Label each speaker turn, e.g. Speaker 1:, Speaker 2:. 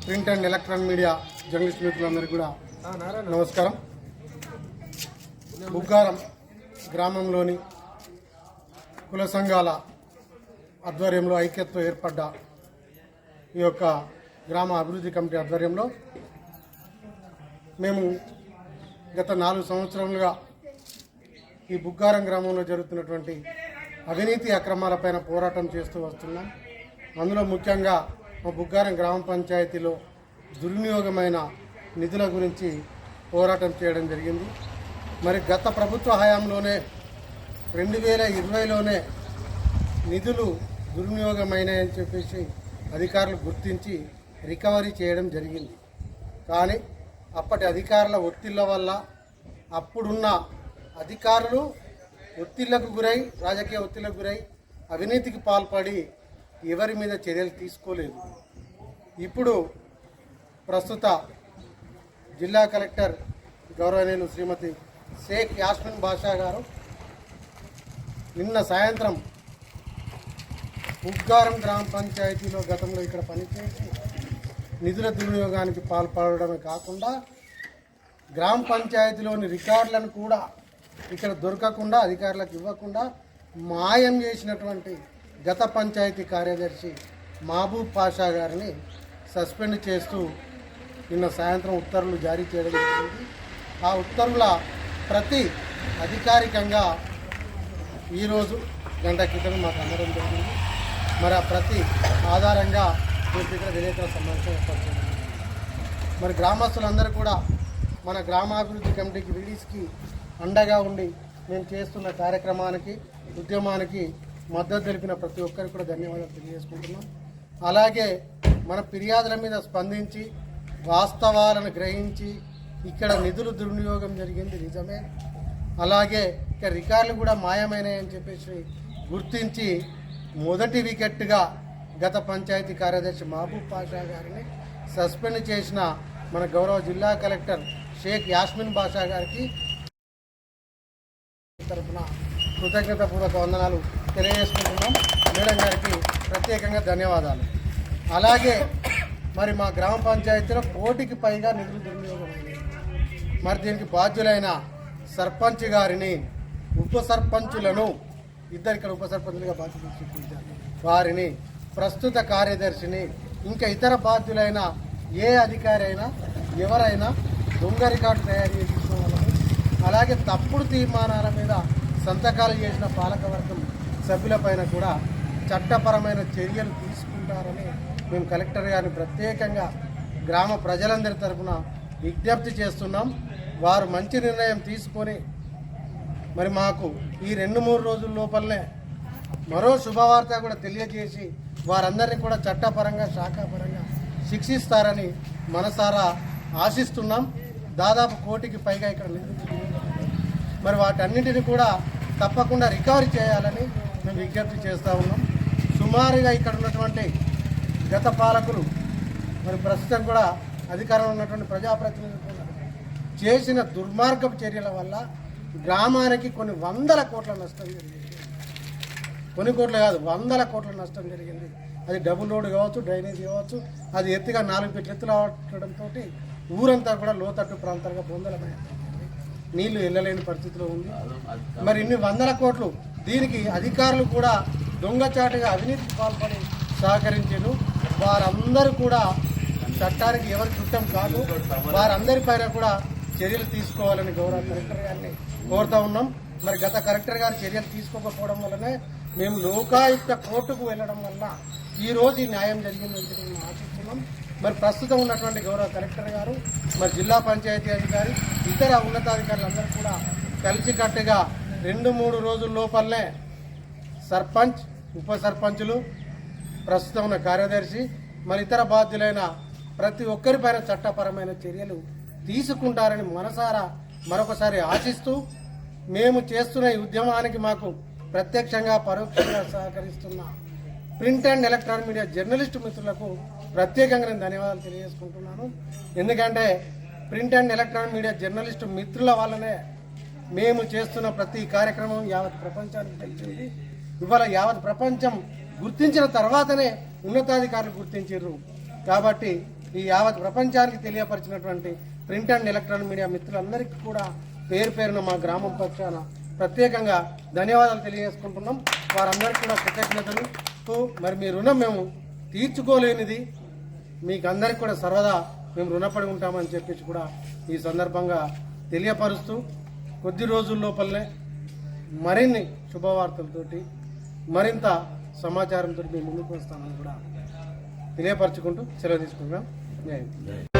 Speaker 1: Print and electronic media journalist మిత్రులందరికీ కూడా నమస్కారం. బుగ్గారం గ్రామంలోని కుల సంఘాల ఆధ్వర్యంలో ఐక్యతతో ఏర్పడ్డ ఈ యొక్క గ్రామ అభివృద్ధి కమిటీ ఆధ్వర్యంలో మేము గత 4 సంవత్సరాలుగా ఈ బుగ్గారం గ్రామంలో జరుగుతున్నటువంటి అవినీతి అక్రమాలపైన పోరాటం చేస్తూ వస్తున్నాం. అందులో ముఖ్యంగా మా బుగ్గారం గ్రామ పంచాయతీలో దుర్వినియోగమైన నిధుల గురించి పోరాటం చేయడం జరిగింది. మరి గత ప్రభుత్వ హయాంలోనే 2020లోనే నిధులు దుర్వినియోగమైనాయని చెప్పేసి అధికారులు గుర్తించి రికవరీ చేయడం జరిగింది. కానీ అప్పటి అధికారుల ఒత్తిళ్ల వల్ల అప్పుడున్న అధికారులు ఒత్తిళ్లకు గురై రాజకీయ ఒత్తిళ్లకు గురై అవినీతికి పాల్పడి ఎవరి మీద చర్యలు తీసుకోలేదు. ఇప్పుడు ప్రస్తుత జిల్లా కలెక్టర్ గౌరవనీయులు శ్రీమతి షేక్ యాస్మిన్ బాషా గారు నిన్న సాయంత్రం బుగ్గారం గ్రామ పంచాయతీలో గతంలో ఇక్కడ పనిచేసి నిధుల దుర్వినియోగానికి పాల్పడమే కాకుండా గ్రామ పంచాయతీలోని రికార్డులను కూడా ఇక్కడ దొరకకుండా అధికారులకు ఇవ్వకుండా మాయం చేసినటువంటి గత పంచాయతీ కార్యదర్శి మహబూబ్ పాషా గారిని సస్పెండ్ చేస్తూ నిన్న సాయంత్రం ఉత్తర్వులు జారీ చేయడం జరిగింది. ఆ ఉత్తర్వుల ప్రతి అధికారికంగా ఈరోజు గంట క్రితం మాకు అందడం జరిగింది. మరి ఆ ప్రతి ఆధారంగా మేము ఇక్కడ విలేకరుల సమావేశం ఏర్పాటు చేయడం. మరి గ్రామస్తులందరూ కూడా మన గ్రామాభివృద్ధి కమిటీకి రిలీజ్కి అండగా ఉండి మేము చేస్తున్న కార్యక్రమానికి ఉద్యమానికి మద్దతు తెలిపిన ప్రతి ఒక్కరికి కూడా ధన్యవాదాలు తెలియజేసుకుంటున్నాం. అలాగే మన ఫిర్యాదుల మీద స్పందించి వాస్తవాలను గ్రహించి ఇక్కడ నిధులు దుర్వినియోగం జరిగింది నిజమే, అలాగే ఇక్కడ రికార్డులు కూడా మాయమైనాయని చెప్పేసి గుర్తించి మొదటి వికెట్గా గత పంచాయతీ కార్యదర్శి మహబూబ్ పాషా గారిని సస్పెండ్ చేసిన మన గౌరవ జిల్లా కలెక్టర్ షేక్ యాస్మిన్ బాషా గారికి తరఫున కృతజ్ఞతాపూర్వక వందనాలు తెలియజేసుకుంటున్నాం. మేడం గారికి ప్రత్యేకంగా ధన్యవాదాలు. అలాగే మరి మా గ్రామ పంచాయతీలో 1 కోటికి పైగా నిధులు దుర్వినియోగమైనవి. మరి దీనికి బాధ్యులైన సర్పంచ్ గారిని, ఉప సర్పంచులను, ఇక్కడ ఉప సర్పంచులుగా బాధ్యతలు చూపించారు వారిని, ప్రస్తుత కార్యదర్శిని, ఇంకా ఇతర బాధ్యులైన ఏ అధికారి అయినా ఎవరైనా దొంగ రికార్డు తయారు చేసిన వాళ్ళని, అలాగే తప్పుడు తీర్మానాల మీద సంతకాలు చేసిన పాలకవర్గం సభ్యులపైన కూడా చట్టపరమైన చర్యలు తీసుకుంటారని మేము కలెక్టర్ గారిని ప్రత్యేకంగా గ్రామ ప్రజలందరి తరఫున విజ్ఞప్తి చేస్తున్నాం. వారు మంచి నిర్ణయం తీసుకొని మరి మాకు ఈ 2-3 రోజుల లోపలనే మరో శుభవార్త కూడా తెలియజేసి వారందరినీ కూడా చట్టపరంగా శాఖాపరంగా శిక్షిస్తారని మనసారా ఆశిస్తున్నాం. దాదాపు 1 కోటికి పైగా ఇక్కడ మరి వాటన్నింటినీ కూడా తప్పకుండా రికవరీ చేయాలని మేము విజ్ఞప్తి చేస్తూ ఉన్నాం. సుమారుగా ఇక్కడ ఉన్నటువంటి గత పాలకులు మరి ప్రస్తుతం కూడా అధికారంలో ఉన్నటువంటి ప్రజాప్రతినిధులు కూడా చేసిన దుర్మార్గపు చర్యల వల్ల గ్రామానికి కొన్ని 100 కోట్ల నష్టం జరిగింది. కొన్ని కోట్లు కాదు, 100 కోట్ల నష్టం జరిగింది. అది డబుల్ రోడ్ కావచ్చు, డ్రైనేజ్ కావచ్చు, అది ఎత్తుగా 4 ఫీట్ల ఎత్తులు అవడంతో ఊరంతా కూడా లోతట్టు ప్రాంతాలుగా బొందలమైంది, నీళ్లు వెళ్ళలేని పరిస్థితిలో ఉంది. మరి ఇన్ని 100 కోట్లు దీనికి అధికారులు కూడా దొంగచాటుగా అవినీతికి పాల్పడి సహకరించారు. వారందరూ కూడా చట్టానికి ఎవరి చుట్టం కాదు, వారందరిపైన కూడా చర్యలు తీసుకోవాలని గౌరవ కలెక్టర్ గారిని కోరుతా ఉన్నాం. మరి గత కలెక్టర్ గారు చర్యలు తీసుకోకపోవడం వల్లనే మేము లోకాయుక్త కోర్టుకు వెళ్ళడం వల్ల ఈరోజు ఈ న్యాయం జరిగిందని మేము ఆశిస్తున్నాం. మరి ప్రస్తుతం ఉన్నటువంటి గౌరవ కలెక్టర్ గారు, మరి జిల్లా పంచాయతీ అధికారి, ఇతర ఉన్నతాధికారులందరూ కూడా కలిసికట్టుగా 2-3 రోజుల లోపలనే సర్పంచ్, ఉప సర్పంచులు, ప్రస్తుతం ఉన్న కార్యదర్శి, మరి ఇతర బాధ్యులైన ప్రతి ఒక్కరిపైన చట్టపరమైన చర్యలు తీసుకుంటారని మనసారా మరొకసారి ఆశిస్తూ మేము చేస్తున్న ఈ ఉద్యమానికి మాకు ప్రత్యక్షంగా పరోక్షంగా సహకరిస్తున్న print and electronic media journalist మిత్రులకు ప్రత్యేకంగా నేను ధన్యవాదాలు తెలియజేసుకుంటున్నాను. ఎందుకంటే print and electronic media journalist మిత్రుల వల్లనే మేము చేస్తున్న ప్రతి కార్యక్రమం యావత్ ప్రపంచానికి తెలిసింది. ఇవాళ యావత్ ప్రపంచం గుర్తించిన తర్వాతనే ఉన్నతాధికారులు గుర్తించారు. కాబట్టి ఈ యావత్ ప్రపంచానికి తెలియపరిచినటువంటి ప్రింట్ అండ్ ఎలక్ట్రానిక్ మీడియా మిత్రులందరికీ కూడా పేరు పేరున మా గ్రామం పక్షాన ప్రత్యేకంగా ధన్యవాదాలు తెలియజేసుకుంటున్నాం. వారందరికీ కూడా కృతజ్ఞతలు. మరి మీ రుణం మేము తీర్చుకోలేనిది, మీకు అందరికీ కూడా సర్వదా మేము రుణపడి ఉంటామని చెప్పేసి కూడా ఈ సందర్భంగా తెలియపరుస్తూ కొద్ది రోజుల లోపలనే మరిన్ని శుభవార్తలతోటి మరింత సమాచారంతో మేము ముందుకు వస్తామని కూడా తెలియపరచుకుంటూ సెలవు తీసుకుంటాం. జై హింద్.